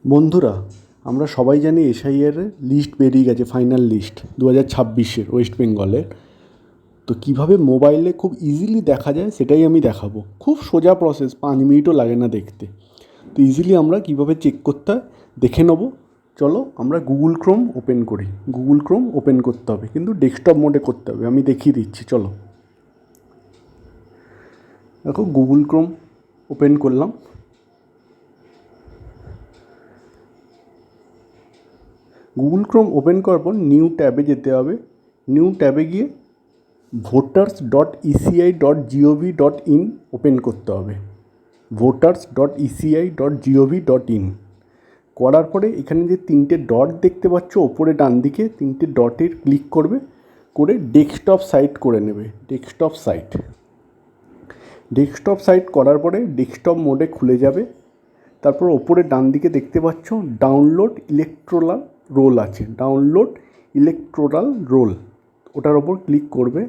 বন্ধুরা, আমরা সবাই জানি এসআইআর লিস্ট বেরিয়ে গেছে, ফাইনাল লিস্ট 2026-এর ওয়েস্ট বেঙ্গলের। তো কীভাবে মোবাইলে খুব ইজিলি দেখা যায় সেটাই আমি দেখাবো। খুব সোজা প্রসেস, 5 মিনিটও লাগে না দেখতে। তো ইজিলি আমরা কীভাবে চেক করতে হয় দেখে নেবো। চলো আমরা গুগল ক্রোম ওপেন করি। গুগল ক্রোম ওপেন করতে হবে, কিন্তু ডেস্কটপ মোডে করতে হবে। আমি দেখিয়ে দিচ্ছি, চলো। দেখো, গুগল ক্রোম ওপেন করলাম। গুগল ক্রোম ওপেন করার পর নিউ ট্যাবে যেতে হবে। নিউ ট্যাবে গিয়ে voters.eci.gov.in ওপেন করতে হবে। voters.eci.gov.in করার পরে এখানে যে 3টে ডট দেখতে পাচ্ছ ওপরে ডান দিকে, 3টে ডটের ক্লিক করবে, করে ডেস্কটপ সাইট করে নেবে। ডেস্কটপ সাইট করার পরে ডেস্কটপ মোডে খুলে যাবে। তারপর ওপরে ডান দিকে দেখতে পাচ্ছ ডাউনলোড ইলেকট্রাল রোল আছে, ডাউনলোড ইলেকট্রাল রোল, ওটার ওপর ক্লিক করবে।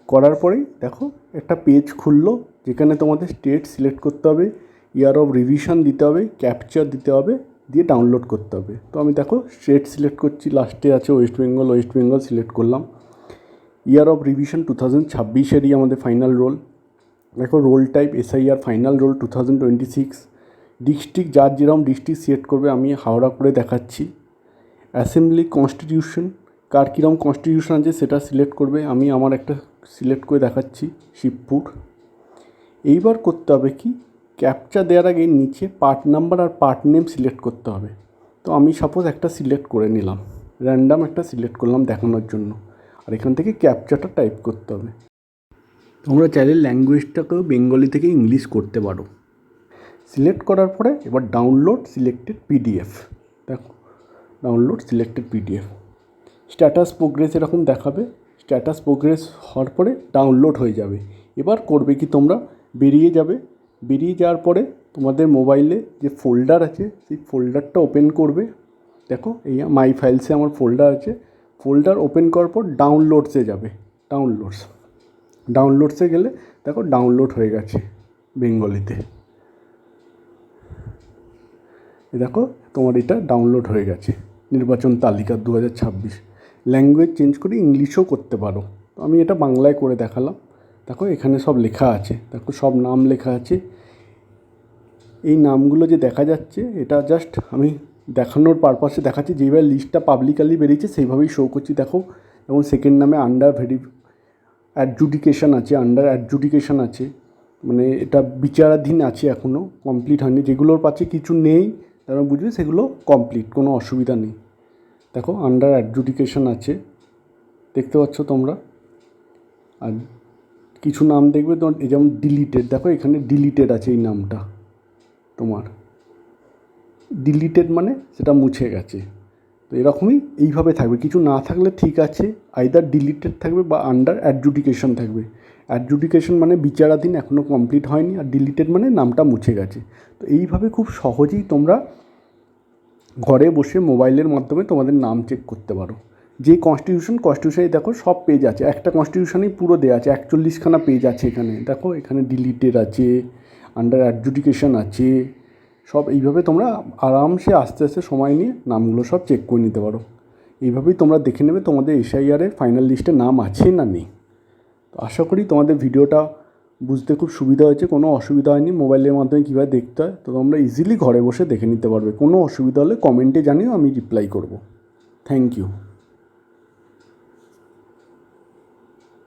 করার পরেই দেখো একটা পেজ খুললো, যেখানে তোমাদের স্টেট সিলেক্ট করতে হবে, ইয়ার অফ রিভিশন দিতে হবে, ক্যাপচার দিতে হবে, দিয়ে ডাউনলোড করতে হবে। তো আমি দেখো স্টেট সিলেক্ট করছি, লাস্টে আছে ওয়েস্ট বেঙ্গল সিলেক্ট করলাম। ইয়ার অফ রিভিশন 2026-এরই আমাদের ফাইনাল রোল। দেখো role type SIR final role 2026। District যার যেরকম ডিস্ট্রিক্ট সিলেক্ট করবে, আমি হাওড়া করে দেখাচ্ছি। অ্যাসেম্বলি কনস্টিটিউশন, কার কীরকম কনস্টিটিউশন আছে সেটা সিলেক্ট করবে। আমি আমার একটা সিলেক্ট করে দেখাচ্ছি, শিবপুর। এইবার করতে হবে কি, ক্যাপচা দেওয়ার আগে নিচে পার্ট নাম্বার আর পার্ট নেম সিলেক্ট করতে হবে। তো আমি সাপোজ একটা সিলেক্ট করে নিলাম, র্যান্ডাম একটা সিলেক্ট করলাম দেখানোর জন্য। আর এখান থেকে ক্যাপচাটা টাইপ করতে হবে। তোমরা চাইলে ল্যাঙ্গুয়েজটাকেও বেঙ্গলি থেকে ইংলিশ করতে পারো। সিলেক্ট করার পরে এবার ডাউনলোড সিলেক্টেড পিডিএফ। দেখো download selected PDF, status progress এরকম দেখাবে। স্ট্যাটাস প্রোগ্রেস হওয়ার পরে ডাউনলোড হয়ে যাবে। এবার করবে কি, তোমরা বেরিয়ে যাবে। বেরিয়ে যাওয়ার পরে তোমাদের মোবাইলে যে ফোল্ডার আছে সেই ফোল্ডারটা ওপেন করবে। দেখো এই মাই ফাইলসে আমার ফোল্ডার আছে। ফোল্ডার ওপেন করার পর ডাউনলোডসে যাবে। ডাউনলোডসে গেলে দেখো ডাউনলোড হয়ে গেছে বেঙ্গলিতে। দেখো তোমার এটা ডাউনলোড হয়ে গেছে, নির্বাচন তালিকা 2026। ল্যাঙ্গুয়েজ চেঞ্জ করে ইংলিশও করতে পারো। তো আমি এটা বাংলায় করে দেখালাম। দেখো এখানে সব লেখা আছে, দেখো সব নাম লেখা আছে। এই নামগুলো যে দেখা যাচ্ছে, এটা জাস্ট আমি দেখানোর পারপাসে দেখাচ্ছি। যেইভাবে লিস্টটা পাবলিকালি বেরিয়েছে সেইভাবেই শো করছি। দেখো যেমন সেকেন্ড নামে আন্ডার অ্যাডজুডিকেশন আছে, মানে এটা বিচারাধীন আছে, এখনও কমপ্লিট হয়নি। যেগুলোর পাশে কিছু নেই তারা বুঝবে সেগুলো কমপ্লিট, কোনো অসুবিধা নেই। দেখো আন্ডার অ্যাডজুডিকেশন আছে, দেখতে পাচ্ছ তোমরা। আর কিছু নাম দেখবে তোমার যেমন ডিলিটেড, দেখো এখানে ডিলিটেড আছে এই নামটা তোমার। ডিলিটেড মানে সেটা মুছে গেছে। তো এরকমই এইভাবে থাকবে, কিছু না থাকলে ঠিক আছে, আইদার ডিলিটেড থাকবে বা আন্ডার অ্যাডজুডিকেশন থাকবে। অ্যাডজুডিকেশন মানে বিচারাধীন, এখনও কমপ্লিট হয়নি, আর ডিলিটেড মানে নামটা মুছে গেছে। তো এইভাবে খুব সহজেই তোমরা ঘরে বসে মোবাইলের মাধ্যমে তোমাদের নাম চেক করতে পারো। যে কনস্টিটিউশনে দেখো সব পেজ আছে, একটা কনস্টিটিউশনেই পুরো দেওয়া আছে, 41খানা পেজ আছে এখানে। দেখো এখানে ডিলিটেড আছে, আন্ডার অ্যাডজুডিকেশন আছে, সব এইভাবে তোমরা আরামসে আস্তে আস্তে সময় নিয়ে নামগুলো সব চেক করে নিতে পারো। এইভাবেই তোমরা দেখে নেবে তোমাদের এসআইআরের ফাইনাল লিস্টে নাম আছে না নেই। তো আশা করি তোমাদের ভিডিওটা বুঝতে খুব সুবিধা হয়েছে, কোনো অসুবিধা হয়নি। মোবাইলের মাধ্যমে কীভাবে দেখতে হয় তো তোমরা ইজিলি ঘরে বসে দেখে নিতে পারবে। কোনো অসুবিধা হলে কমেন্টে জানিও, আমি রিপ্লাই করব। Thank you.